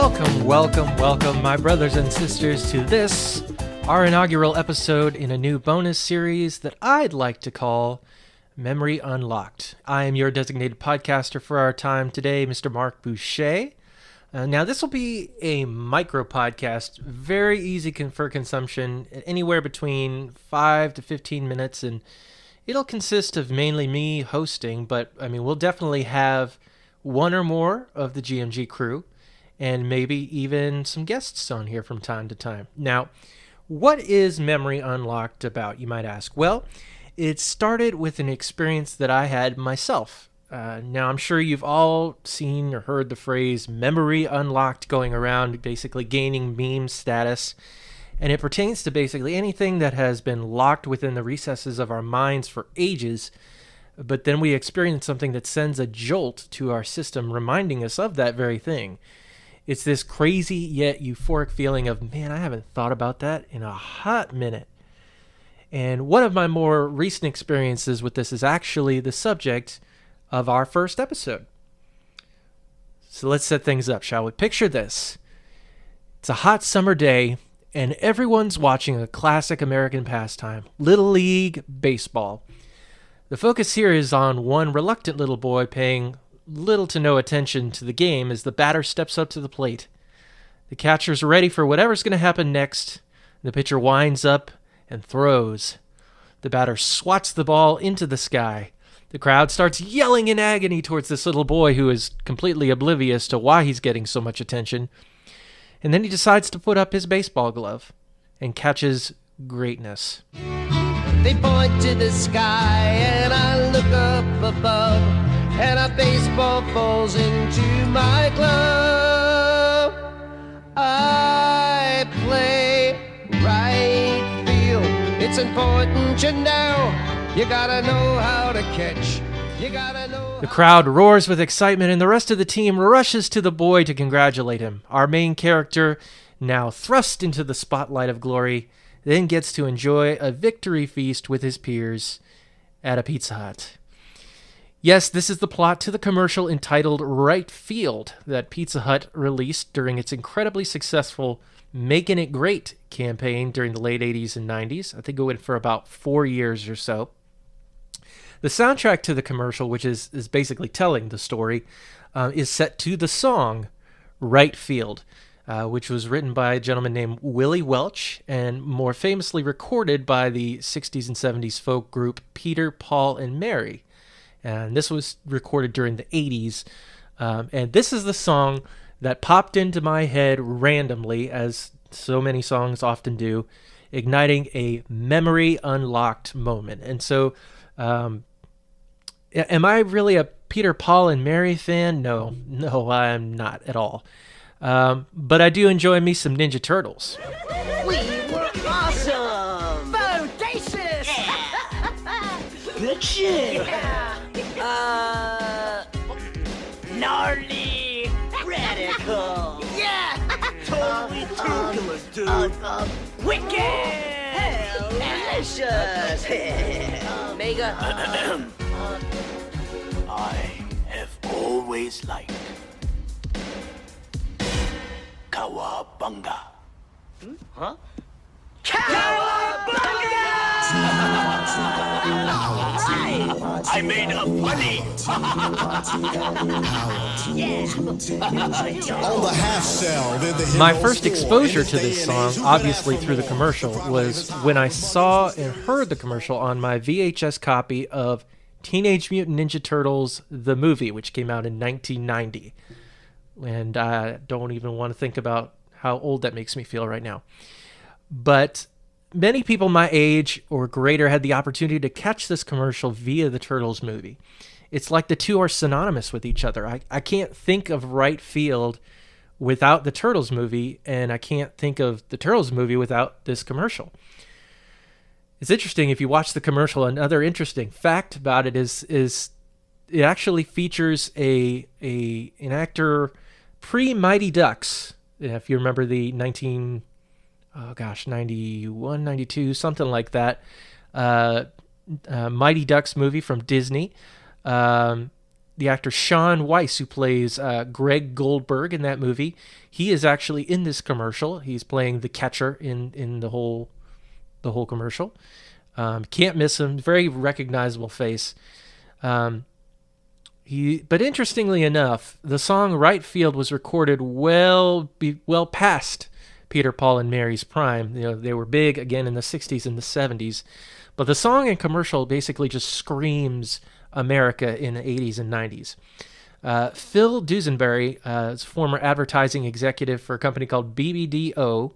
Welcome, my brothers and sisters, to this, our inaugural episode in a new bonus series that I'd like to call Memory Unlocked. I am your designated podcaster for our time today, Mr. Marc Boucher. Now, this will be a micro podcast, very easy for consumption, anywhere between 5 to 15 minutes, and it'll consist of mainly me hosting, but we'll definitely have one or more of the GMG crew, and maybe even some guests on here from time to time. Now, what is Memory Unlocked about, you might ask? Well, it started with an experience that I had myself. Now, I'm sure you've all seen or heard the phrase memory unlocked going around, basically gaining meme status. And it pertains to basically anything that has been locked within the recesses of our minds for ages, but then we experience something that sends a jolt to our system, reminding us of that very thing. It's this crazy yet euphoric feeling of, man, I haven't thought about that in a hot minute. And one of my more recent experiences with this is actually the subject of our first episode. So let's set things up, shall we? Picture this. It's a hot summer day, and everyone's watching a classic American pastime, Little League Baseball. The focus here is on one reluctant little boy paying little to no attention to the game as the batter steps up to the plate. The catcher's ready for whatever's going to happen next. The pitcher winds up and throws. The batter swats the ball into the sky. The crowd starts yelling in agony towards this little boy who is completely oblivious to why he's getting so much attention. And then he decides to put up his baseball glove and catches greatness. They point to the sky and I look up above, and a baseball falls into my glove. I play right field. It's important you know. You gotta know how to catch. You gotta know. The crowd roars with excitement, and the rest of the team rushes to the boy to congratulate him. Our main character, now thrust into the spotlight of glory, then gets to enjoy a victory feast with his peers at a Pizza Hut. Yes, this is the plot to the commercial entitled Right Field that Pizza Hut released during its incredibly successful Making It Great campaign during the late 80s and 90s. I think it went for about 4 years or so. The soundtrack to the commercial, which is basically telling the story, is set to the song Right Field, which was written by a gentleman named Willie Welch and more famously recorded by the 60s and 70s folk group Peter, Paul, and Mary. And this was recorded during the 80s. And this is the song that popped into my head randomly, as so many songs often do, igniting a memory unlocked moment. And so, am I really a Peter, Paul, and Mary fan? No, I'm not at all. But I do enjoy me some Ninja Turtles. We were awesome! Bodacious! Yeah! Good shit! Yeah! Gnarly! Radical! Yeah! Totally toothless, dude! Wicked! Delicious! Mega! I have always liked Cowabunga. Huh? I made a funny. On the half shell, My first exposure to this song, obviously through the commercial, was when I saw and heard the commercial on my VHS copy of Teenage Mutant Ninja Turtles, the movie, which came out in 1990. And I don't even want to think about how old that makes me feel right now. But many people my age or greater had the opportunity to catch this commercial via the Turtles movie. It's like the two are synonymous with each other. I can't think of Right Field without the Turtles movie, and I can't think of the Turtles movie without this commercial. It's interesting, if you watch the commercial, another interesting fact about it is it actually features an actor pre-Mighty Ducks. If you remember the 91, 92, something like that, Mighty Ducks movie from Disney. the actor Sean Weiss, who plays Greg Goldberg in that movie. He is actually in this commercial. He's playing the catcher in the whole commercial. Can't miss him. Very recognizable face. But interestingly enough, the song "Right Field" was recorded well past Peter, Paul, and Mary's prime. They were big again in the 60s and the 70s. But the song and commercial basically just screams America in the 80s and 90s. Phil Dusenberry is a former advertising executive for a company called BBDO.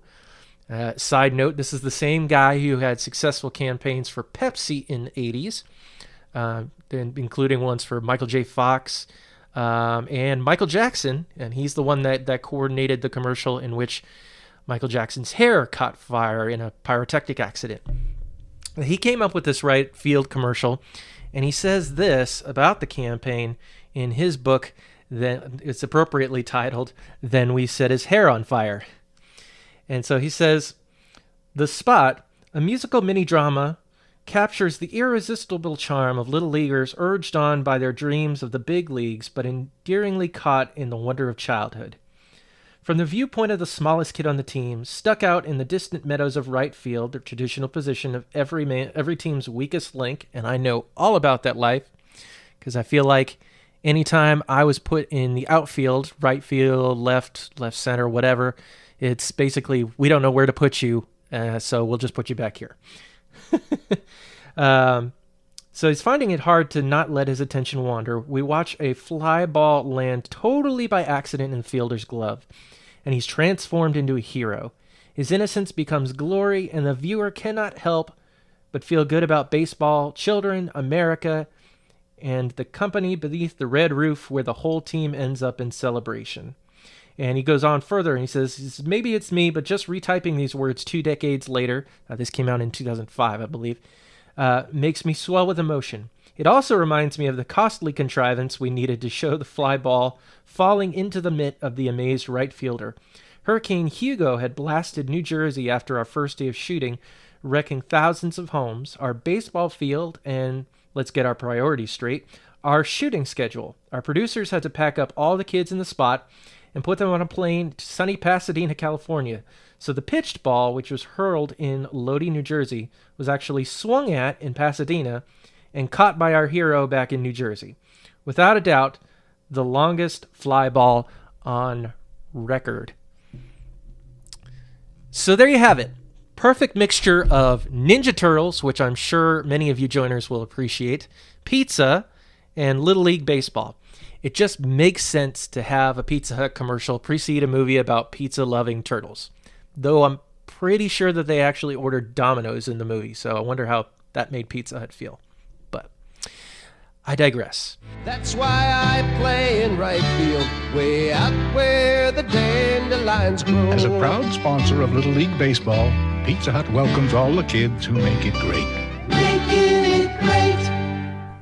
Side note, this is the same guy who had successful campaigns for Pepsi in the 80s, including ones for Michael J. Fox and Michael Jackson. And he's the one that coordinated the commercial in which Michael Jackson's hair caught fire in a pyrotechnic accident. He came up with this Right Field commercial, and he says this about the campaign in his book that it's appropriately titled, "Then We Set His Hair on Fire." And so he says, "The spot, a musical mini-drama, captures the irresistible charm of little leaguers urged on by their dreams of the big leagues, but endearingly caught in the wonder of childhood. From the viewpoint of the smallest kid on the team, stuck out in the distant meadows of right field, the traditional position of every team's weakest link," and I know all about that life, because I feel like anytime I was put in the outfield, right field, left center, whatever, it's basically, we don't know where to put you, so we'll just put you back here. So he's finding it hard to not let his attention wander. We watch a fly ball land totally by accident in the fielder's glove, and he's transformed into a hero. His innocence becomes glory, and the viewer cannot help but feel good about baseball, children, America, and the company beneath the red roof where the whole team ends up in celebration. And he goes on further, and he says, "Maybe it's me, but just retyping these words 2 decades later," this came out in 2005, I believe, "makes me swell with emotion. It also reminds me of the costly contrivance we needed to show the fly ball falling into the mitt of the amazed right fielder. Hurricane Hugo had blasted New Jersey after our first day of shooting, wrecking thousands of homes. Our baseball field, and let's get our priorities straight, our shooting schedule. Our producers had to pack up all the kids in the spot and put them on a plane to sunny Pasadena, California. So the pitched ball, which was hurled in Lodi, New Jersey, was actually swung at in Pasadena and caught by our hero back in New Jersey. Without a doubt, the longest fly ball on record." So there you have it. Perfect mixture of Ninja Turtles, which I'm sure many of you joiners will appreciate, pizza, and Little League Baseball. It just makes sense to have a Pizza Hut commercial precede a movie about pizza-loving turtles. Though I'm pretty sure that they actually ordered Domino's in the movie, so I wonder how that made Pizza Hut feel. But I digress. That's why I play in right field, way out where the dandelions grow. As a proud sponsor of Little League Baseball, Pizza Hut welcomes all the kids who make it great. Making it great.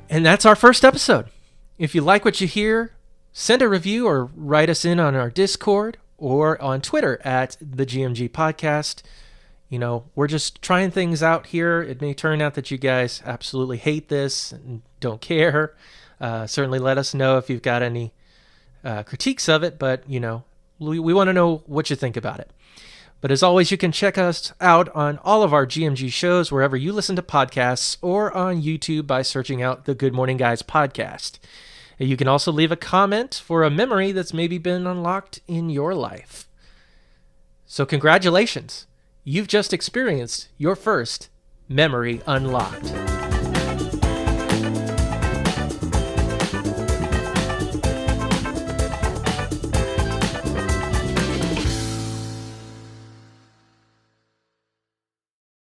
And that's our first episode. If you like what you hear, send a review or write us in on our Discord or on Twitter at the GMG Podcast. We're just trying things out here. It may turn out that you guys absolutely hate this and don't care. Certainly let us know if you've got any critiques of it, but, we want to know what you think about it. But as always, you can check us out on all of our GMG shows wherever you listen to podcasts or on YouTube by searching out the Good Morning Guys podcast. You can also leave a comment for a memory that's maybe been unlocked in your life. So congratulations. You've just experienced your first memory unlocked.